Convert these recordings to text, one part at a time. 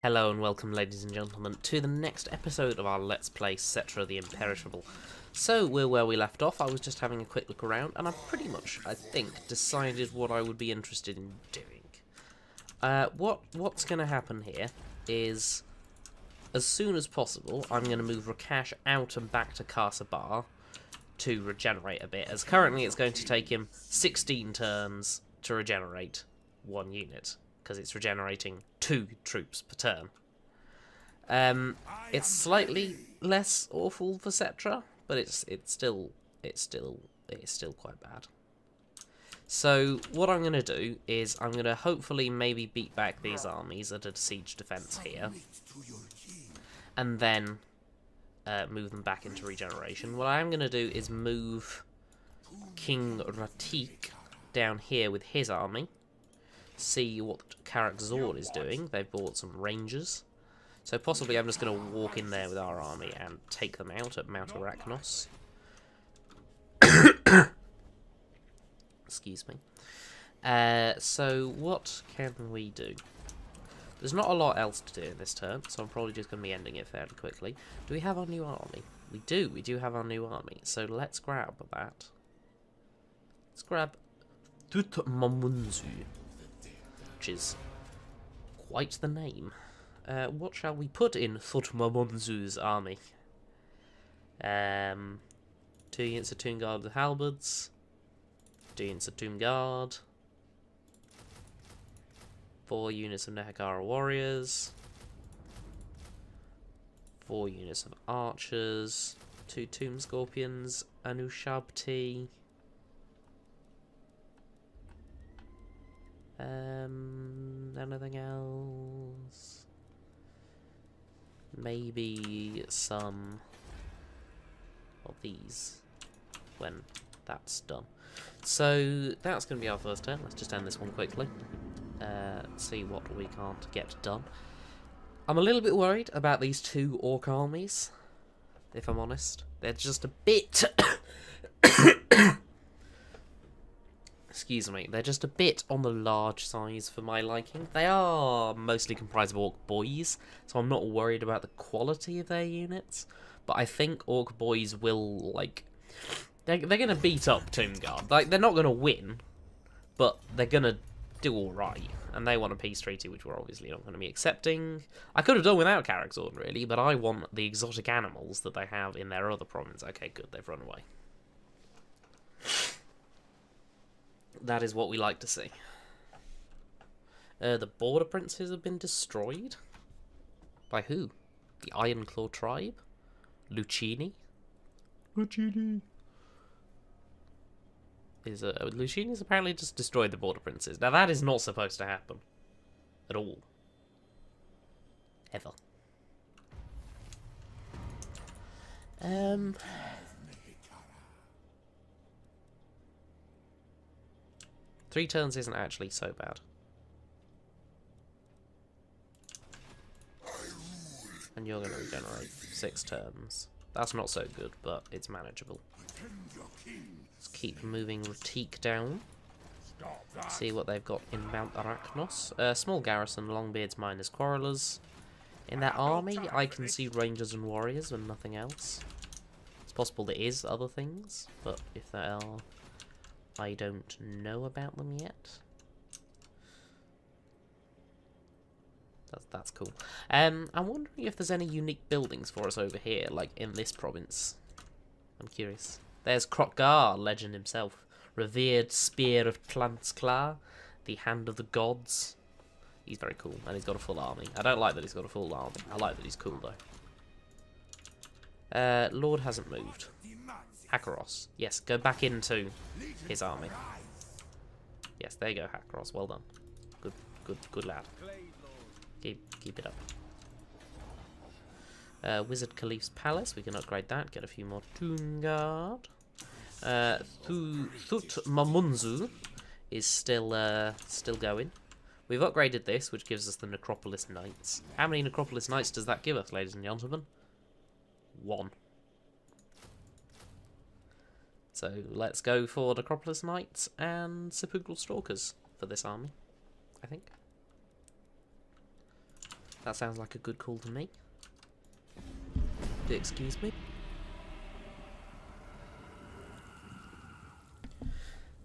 Hello and welcome, ladies and gentlemen, to the next episode of our Let's Play Settra the Imperishable. So, we're where we left off. I was just having a quick look around, and I've pretty much, I think, decided what I would be interested in doing. What's going to happen here is, as soon as possible, I'm going to move Rakash out and back to Bar to regenerate a bit, as currently it's going to take him 16 turns to regenerate one unit, because it's regenerating 2 troops per turn. It's slightly less awful for Settra, but it's still quite bad. So what I'm going to do is I'm going to hopefully maybe beat back these armies at a siege defense here, and then move them back into regeneration. What I am going to do is move King Ratik down here with his army. See what Karakzor is doing. They've bought some rangers. So possibly I'm just going to walk in there with our army and take them out at Mount Arachnos. Excuse me. So what can we do? There's not a lot else to do in this turn, so I'm probably just going to be ending it fairly quickly. Do we have our new army? We do have our new army. So let's grab that. Let's grab Tutmamunzu, which is quite the name. What shall we put in Thutmamunzu's army? 2 units of Tomb Guard with halberds, 2 units of Tomb Guard, 4 units of Nehekara warriors, 4 units of archers, 2 Tomb Scorpions, Anushabti. Anything else? Maybe some of these when that's done. So that's going to be our first turn. Let's just end this one quickly. See what we can't get done. I'm a little bit worried about these 2 orc armies, if I'm honest. They're just a bit... Excuse me, they're just a bit on the large size for my liking. They are mostly comprised of orc boys, so I'm not worried about the quality of their units. But I think orc boys will, like... They're going to beat up Tomb Guard. Like, they're not going to win, but they're going to do alright. And they want a peace treaty, which we're obviously not going to be accepting. I could have done without Karakzor, really, but I want the exotic animals that they have in their other province. Okay, good, they've run away. That is what we like to see. The border princes have been destroyed? By who? The Ironclaw tribe? Lucchini? Lucchini's apparently just destroyed the border princes. Now that is not supposed to happen. At all. Ever. 3 turns isn't actually so bad. And you're going to regenerate 6 turns. That's not so good, but it's manageable. Let's keep moving Ratik down. See what they've got in Mount Arachnos. Small garrison, Longbeards, Miners, Quarrelers. In their army, I can see Rangers and Warriors and nothing else. It's possible there is other things, but if there are... I don't know about them yet. That's cool. I'm wondering if there's any unique buildings for us over here, like in this province. I'm curious. There's Krotgar, legend himself. Revered Spear of Tlansklar, the Hand of the Gods. He's very cool, and he's got a full army. I don't like that he's got a full army. I like that he's cool, though. Lord hasn't moved. Hakaros. Yes, go back into his army. Yes, there you go, Hakaros. Well done. Good lad. Keep it up. Wizard Caliph's Palace. We can upgrade that. Get a few more Tomb Guard. Thutmamunzu is still going. We've upgraded this, which gives us the Necropolis Knights. How many Necropolis Knights does that give us, ladies and gentlemen? 1. So let's go for Necropolis Knights and Sepulchral Stalkers for this army, I think. That sounds like a good call to me. Do excuse me.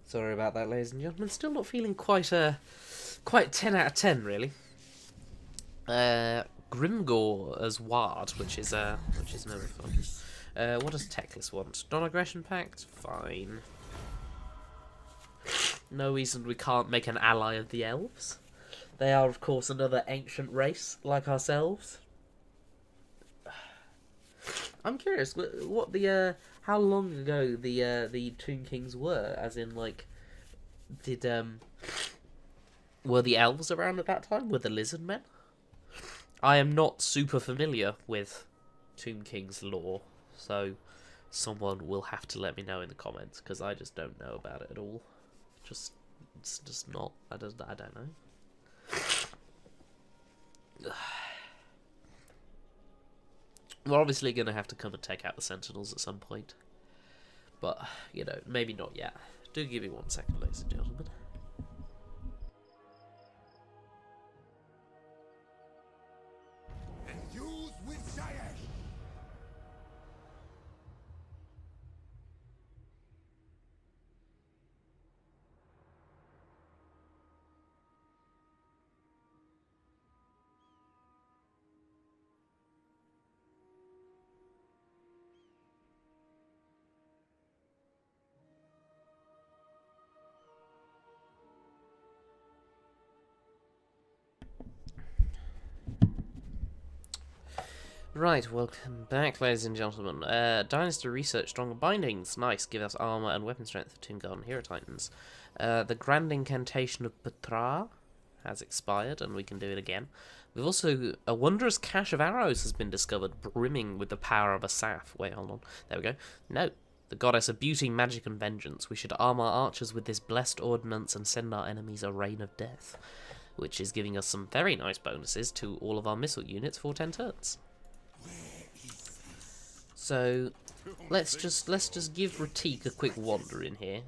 Sorry about that, ladies and gentlemen. Still not feeling quite 10 out of 10, really. Grimgore as Ward, which is never fun. What does Teclis want? Non-aggression pact? Fine. No reason we can't make an ally of the elves. They are, of course, another ancient race like ourselves. I'm curious, what the how long ago the Tomb Kings were, as in, like, were the elves around at that time? Were the lizard men? I am not super familiar with Tomb Kings lore, so someone will have to let me know in the comments, because I just don't know about it at all. It's just not. I don't know. We're obviously going to have to come and take out the Sentinels at some point. But, you know, maybe not yet. Do give me 1 second, ladies and gentlemen. Right, welcome back, ladies and gentlemen. Dynasty Research, Stronger Bindings. Nice, give us armor and weapon strength for Tomb Guard and Hero Titans. The Grand Incantation of Petra has expired, and we can do it again. We've also... A wondrous cache of arrows has been discovered, brimming with the power of a Saf. Wait, hold on. There we go. No. The Goddess of Beauty, Magic, and Vengeance. We should arm our archers with this blessed ordnance and send our enemies a rain of death. Which is giving us some very nice bonuses to all of our missile units for 10 turns. So, let's just give Ratique a quick wander in here.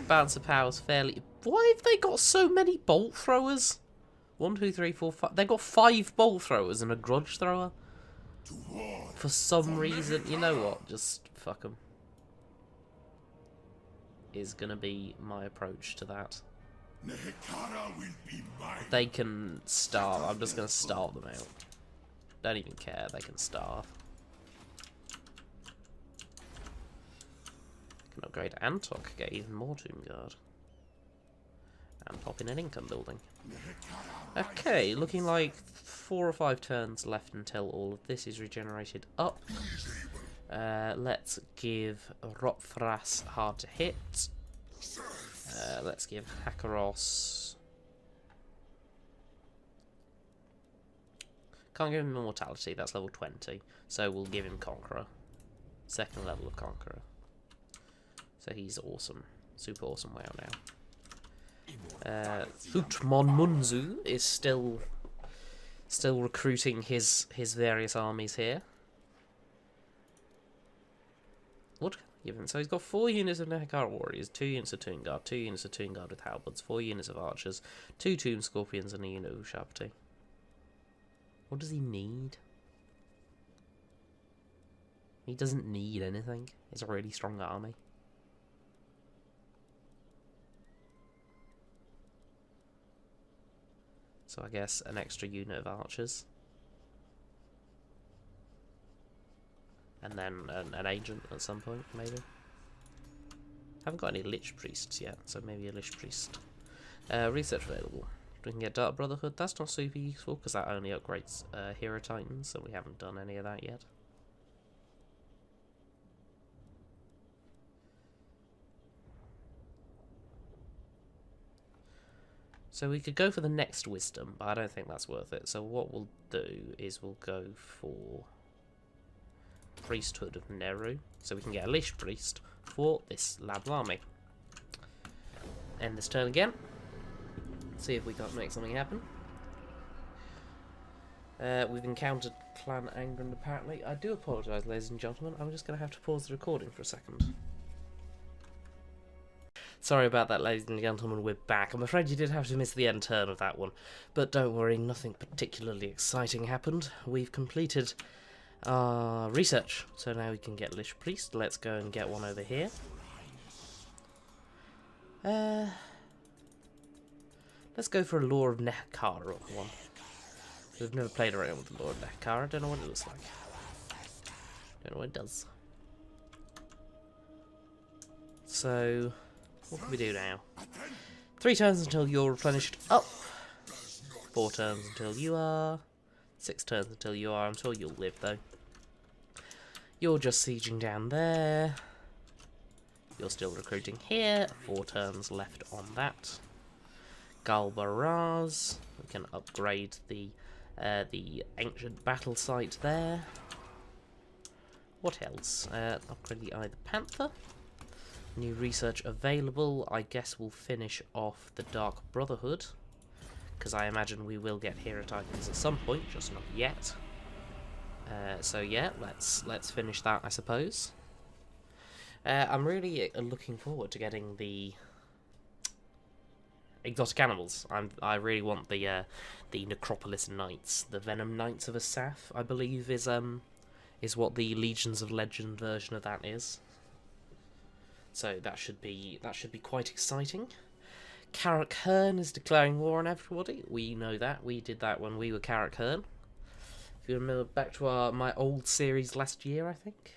Balance of power's fairly... Why have they got so many bolt throwers? 1, 2, 3, 4, 5... They got 5 bolt throwers and a grudge thrower. For some reason, you know what? Just fuck them. Is gonna be my approach to that. They can starve. I'm just gonna starve them out. Don't even care, they can starve. Can upgrade Antok, get even more Tomb Guard. And pop in an income building. Okay, looking like 4 or 5 turns left until all of this is regenerated up. Let's give Ropthras hard to hit. Let's give Hakaros... Can't give him Immortality, that's level 20. So we'll give him Conqueror. 2nd level of Conqueror. So he's awesome. Super awesome WoW now. Thutmon Munzu is still recruiting his various armies here. What can I give him? So he's got 4 units of Nehekara Warriors, 2 units of Tomb Guard, 2 units of Tomb Guard with Halberds, 4 units of Archers, 2 Tomb Scorpions, and a unit of Sharpty. What does he need? He doesn't need anything. It's a really strong army. So I guess an extra unit of archers. And then an agent at some point, maybe. Haven't got any Lich Priests yet, so maybe a Lich Priest. Research available. We can get Dark Brotherhood. That's not super useful because that only upgrades Hero Titans, so we haven't done any of that yet. So we could go for the next Wisdom, but I don't think that's worth it. So what we'll do is we'll go for Priesthood of Neru, so we can get a Lich Priest for this Lab Army. End this turn again. See if we can't make something happen. We've encountered Clan Angren apparently. I do apologise, ladies and gentlemen. I'm just going to have to pause the recording for a second. Sorry about that, ladies and gentlemen, we're back. I'm afraid you did have to miss the end turn of that one. But don't worry, nothing particularly exciting happened. We've completed our research, so now we can get Lich Priest. Let's go and get one over here. Let's go for a Lore of Nehekhara one. We've never played around with the Lore of Nehekhara. Don't know what it looks like. Don't know what it does. So, what can we do now? 3 turns until you're replenished up. 4 turns until you are. 6 turns until you are. I'm sure you'll live though. You're just sieging down there. You're still recruiting here. 4 turns left on that. Galbaraz. We can upgrade the ancient battle site there. What else? Upgrade the Eye of the Panther. New research available. I guess we'll finish off the Dark Brotherhood, because I imagine we will get hero titles at some point, just not yet. So yeah, let's finish that, I suppose. I'm really looking forward to getting the exotic animals. I really want the Necropolis Knights, the Venom Knights of Asaph, I believe is what the Legions of Legend version of that is. So that should be quite exciting. Carrick Hearn is declaring war on everybody. We know that. We did that when we were Carrick Hearn. If you remember back to my old series last year, I think.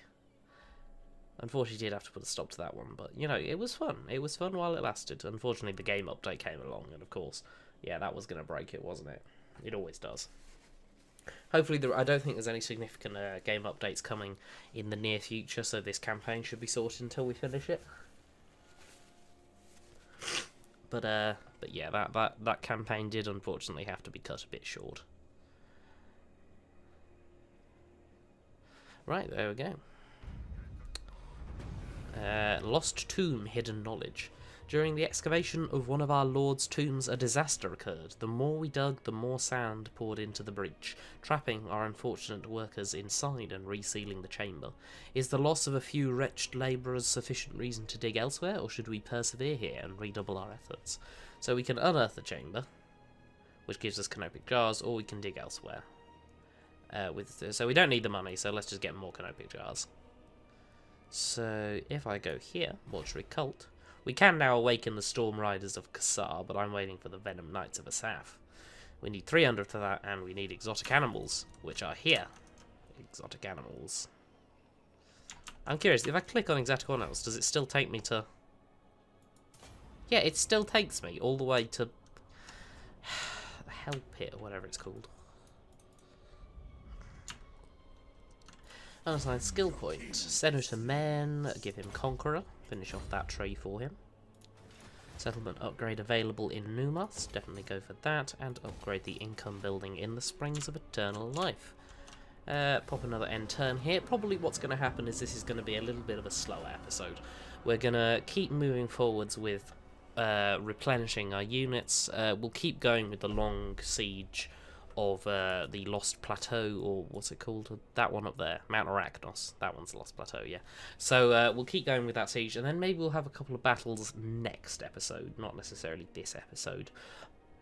Unfortunately, did have to put a stop to that one, but you know, it was fun. It was fun while it lasted. Unfortunately, the game update came along, and of course, yeah, that was going to break it, wasn't it? It always does. Hopefully, I don't think there's any significant game updates coming in the near future, so this campaign should be sorted until we finish it. But yeah, that campaign did unfortunately have to be cut a bit short. Right, there we go. Lost Tomb, Hidden Knowledge. During the excavation of one of our lord's tombs, a disaster occurred. The more we dug, the more sand poured into the breach, trapping our unfortunate workers inside and resealing the chamber. Is the loss of a few wretched labourers sufficient reason to dig elsewhere, or should we persevere here and redouble our efforts? So we can unearth the chamber, which gives us canopic jars, or we can dig elsewhere. So we don't need the money, so let's just get more canopic jars. So if I go here, Mortuary Cult, we can now awaken the Storm Riders of Kassar, but I'm waiting for the Venom Knights of Asaph. We need 300 for that, and we need exotic animals, which are here. Exotic animals. I'm curious, if I click on exotic animals, does it still take me to... Yeah, it still takes me all the way to... the Hell Pit, or whatever it's called. Unassigned skill point. Senator Men, give him Conqueror. Finish off that tree for him. Settlement upgrade available in Numas. Definitely go for that. And upgrade the income building in the Springs of Eternal Life. Pop another end turn here. Probably what's going to happen is this is going to be a little bit of a slower episode. We're going to keep moving forwards with replenishing our units. We'll keep going with the long siege of the Lost Plateau, or what's it called? That one up there, Mount Arachnos. That one's Lost Plateau, yeah. So we'll keep going with that siege, and then maybe we'll have a couple of battles next episode, not necessarily this episode.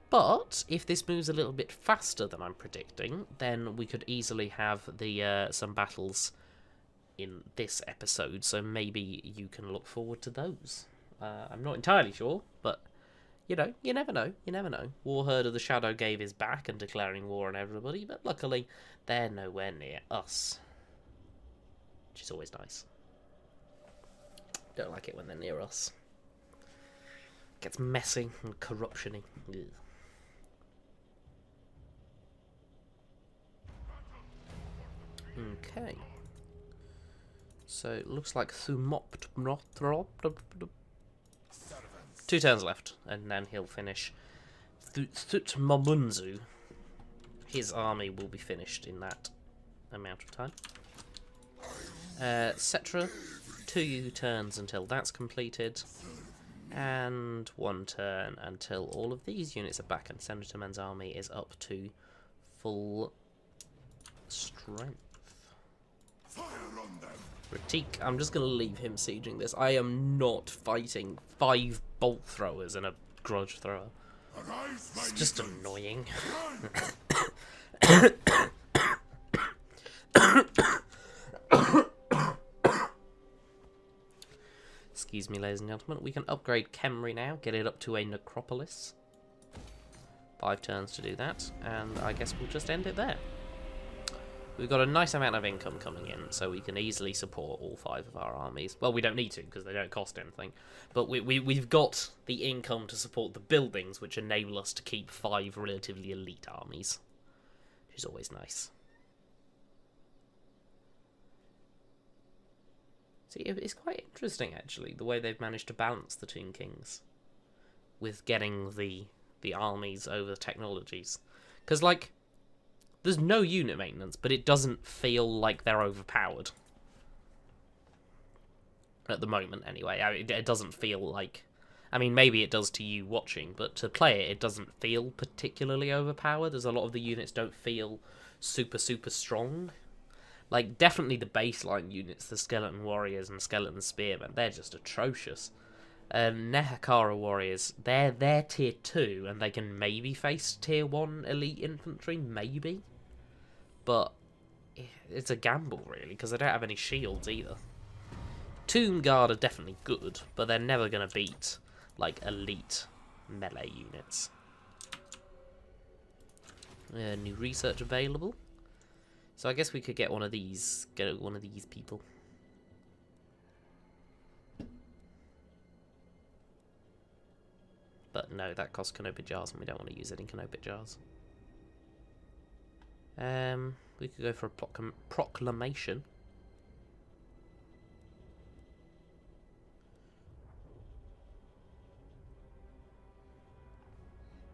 But if this moves a little bit faster than I'm predicting, then we could easily have the some battles in this episode, so maybe you can look forward to those. I'm not entirely sure, but you know, you never know, you never know. Warherd of the Shadow gave his back and declaring war on everybody, but luckily they're nowhere near us, which is always nice. Don't like it when they're near us. Gets messy and corruption-y. Ugh. Okay. So it looks like Thumoptnothrop. 2 turns left, and then he'll finish. Thutmomunzu. His army will be finished in that amount of time. Settra, 2 turns until that's completed, and 1 turn until all of these units are back, and Senator Man's army is up to full strength. Ratik, I'm just going to leave him sieging this. I am not fighting 5 bolt throwers and a grudge thrower. It's just annoying. Excuse me, ladies and gentlemen. We can upgrade Khemri now, get it up to a necropolis. 5 turns to do that, and I guess we'll just end it there. We've got a nice amount of income coming in, so we can easily support all 5 of our armies. Well, we don't need to, because they don't cost anything. But we've got the income to support the buildings, which enable us to keep 5 relatively elite armies. Which is always nice. See, it's quite interesting, actually, the way they've managed to balance the Tomb Kings. With getting the armies over the technologies. Because, like, there's no unit maintenance, but it doesn't feel like they're overpowered. At the moment, anyway. I mean, it doesn't feel like... I mean, maybe it does to you watching, but to play it, it doesn't feel particularly overpowered. There's a lot of the units don't feel super, super strong. Like, definitely the baseline units, the Skeleton Warriors and Skeleton Spearmen, they're just atrocious. Nehakara Warriors, they're tier 2, and they can maybe face tier 1 elite infantry, maybe. But it's a gamble, really, because they don't have any shields either. Tomb Guard are definitely good, but they're never going to beat, like, elite melee units. New research available. So I guess we could get one of these people. But no, that costs canopy jars, and we don't want to use any canopy jars. We could go for a proclamation.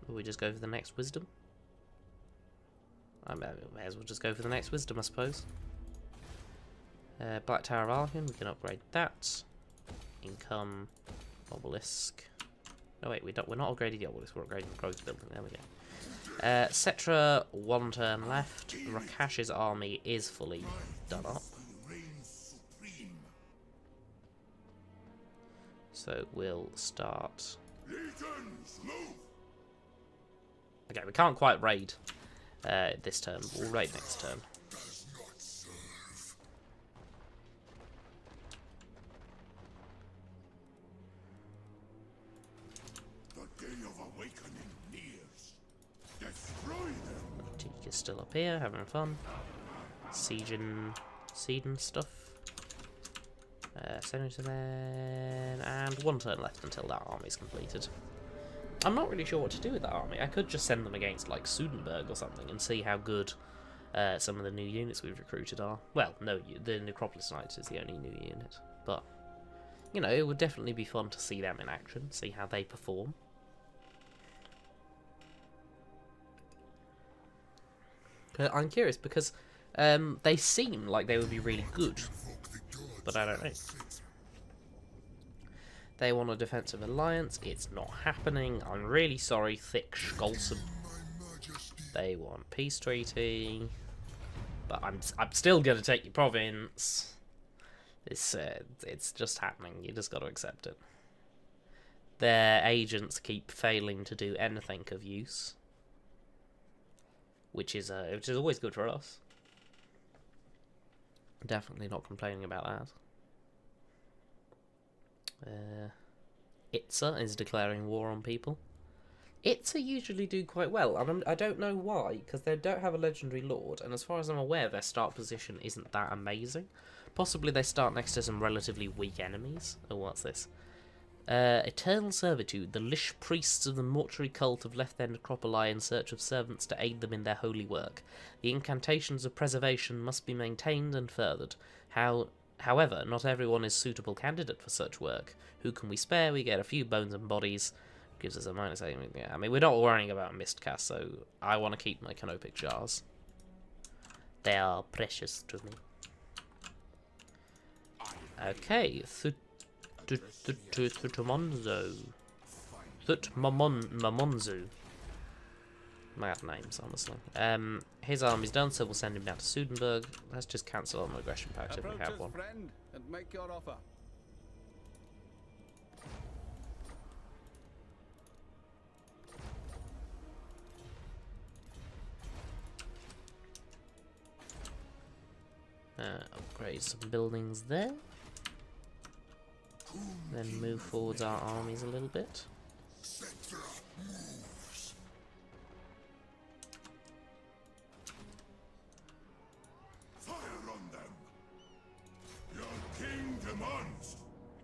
Or we just go for the next wisdom? I may as well just go for the next wisdom, I suppose. Black Tower of Archon, we can upgrade that. Income, obelisk. No wait, we're not upgrading the obelisk, we're upgrading the growth building. There we go. Settra, 1 turn left. Rakash's army is fully done up. So we'll start. Okay, we can't quite raid this turn, but we'll raid next turn. Tika's still up here, having fun. Sieging stuff. Send it to them, and 1 turn left until that army's completed. I'm not really sure what to do with that army. I could just send them against, like, Sudenburg or something and see how good some of the new units we've recruited are. Well, no, the Necropolis Knights is the only new unit. But, you know, it would definitely be fun to see them in action, see how they perform. I'm curious because they seem like they would be really good, but I don't know. They want a defensive alliance. It's not happening. I'm really sorry, Thick Skolson. They want peace treaty, but I'm still gonna take your province. It's just happening. You just got to accept it. Their agents keep failing to do anything of use, which is always good for us. Definitely not complaining about that. Itza is declaring war on people. Itza usually do quite well, and I don't know why, because they don't have a legendary lord, and as far as I'm aware, their start position isn't that amazing. Possibly they start next to some relatively weak enemies. Oh, what's this? Eternal Servitude. The Lish priests of the mortuary cult have left their necropoli in search of servants to aid them in their holy work. The incantations of preservation must be maintained and furthered. However, not everyone is suitable candidate for such work. Who can we spare? We get a few bones and bodies. Gives us a -8. Yeah, I mean, we're not worrying about Mistcast, so I want to keep my canopic jars. They are precious to me. Okay, Thutmamonzu. Mad names, honestly. His army's done, so we'll send him down to Sudenburg. Let's just cancel on the aggression pact if we have one. Friend, and make your offer. Upgrade some buildings there. Then move forwards our armies a little bit.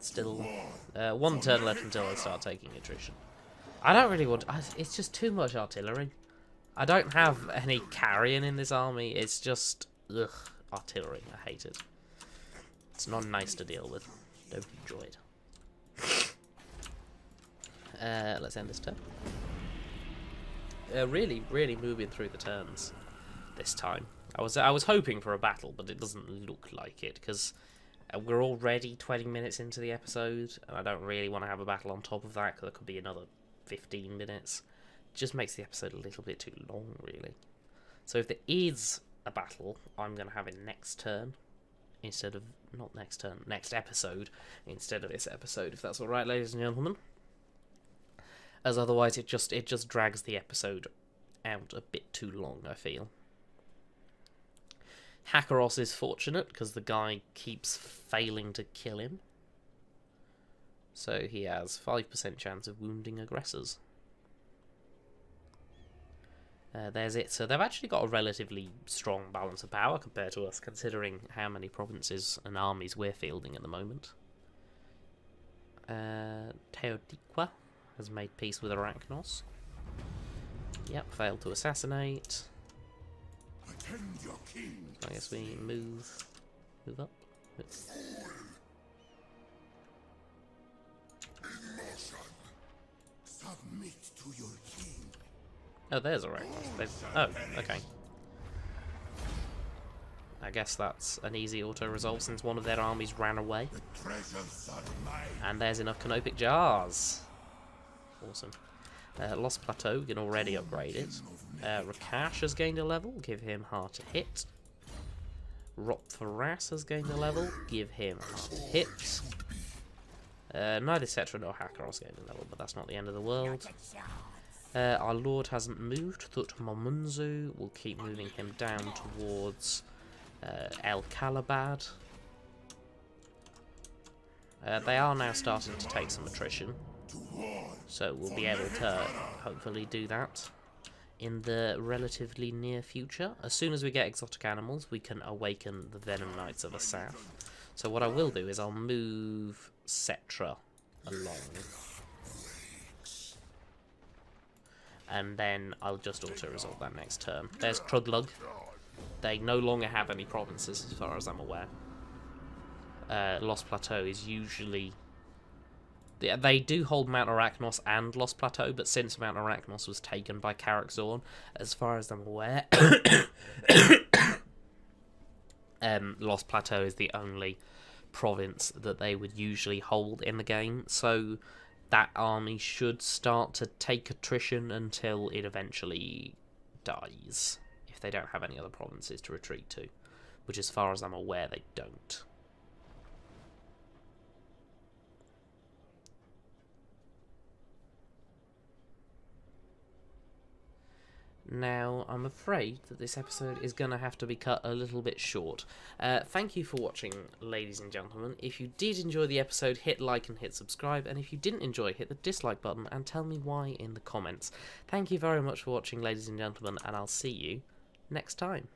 Still, one turn left until I start taking attrition. I don't really want... it's just too much artillery. I don't have any carrying in this army. It's just... ugh, artillery. I hate it. It's not nice to deal with. Don't enjoy it. Let's end this turn. Really moving through the turns this time. I was hoping for a battle, but it doesn't look like it, because we're already 20 minutes into the episode, and I don't really want to have a battle on top of that, because there could be another 15 minutes. It just makes the episode a little bit too long, really. So if there is a battle, I'm going to have it next turn, instead of... not next turn, next episode, instead of this episode, if that's alright, ladies and gentlemen. As otherwise it just drags the episode out a bit too long, I feel. Hakaros is fortunate, because the guy keeps failing to kill him. So he has 5% chance of wounding aggressors. There's it. So they've actually got a relatively strong balance of power compared to us, considering how many provinces and armies we're fielding at the moment. Teotiqua has made peace with Arachnos. Yep, failed to assassinate. I guess we move up. Oh, there's Arachnos. Oh, okay. I guess that's an easy auto-resolve since one of their armies ran away. And there's enough canopic jars. Awesome. Lost Plateau, we can already upgrade it. Rakash has gained a level, give him hard to hit. Ropfaras has gained a level, give him hard to hit. Neither Settra nor Hakaros gained a level, but that's not the end of the world. Our lord hasn't moved. Thutmomunzu, we'll keep moving him down towards El Kalabad. They are now starting to take some attrition, so we'll be able to hopefully do that in the relatively near future. As soon as we get exotic animals, we can awaken the Venom Knights of the South. So what I will do is I'll move Settra along, and then I'll just auto-resolve that next turn. There's Kruglug. They no longer have any provinces as far as I'm aware. Lost Plateau is usually... they do hold Mount Arachnos and Lost Plateau, but since Mount Arachnos was taken by Karak-Zorn, as far as I'm aware, Lost Plateau is the only province that they would usually hold in the game, so that army should start to take attrition until it eventually dies, if they don't have any other provinces to retreat to, which as far as I'm aware they don't. Now, I'm afraid that this episode is going to have to be cut a little bit short. Thank you for watching, ladies and gentlemen. If you did enjoy the episode, hit like and hit subscribe. And if you didn't enjoy, hit the dislike button and tell me why in the comments. Thank you very much for watching, ladies and gentlemen, and I'll see you next time.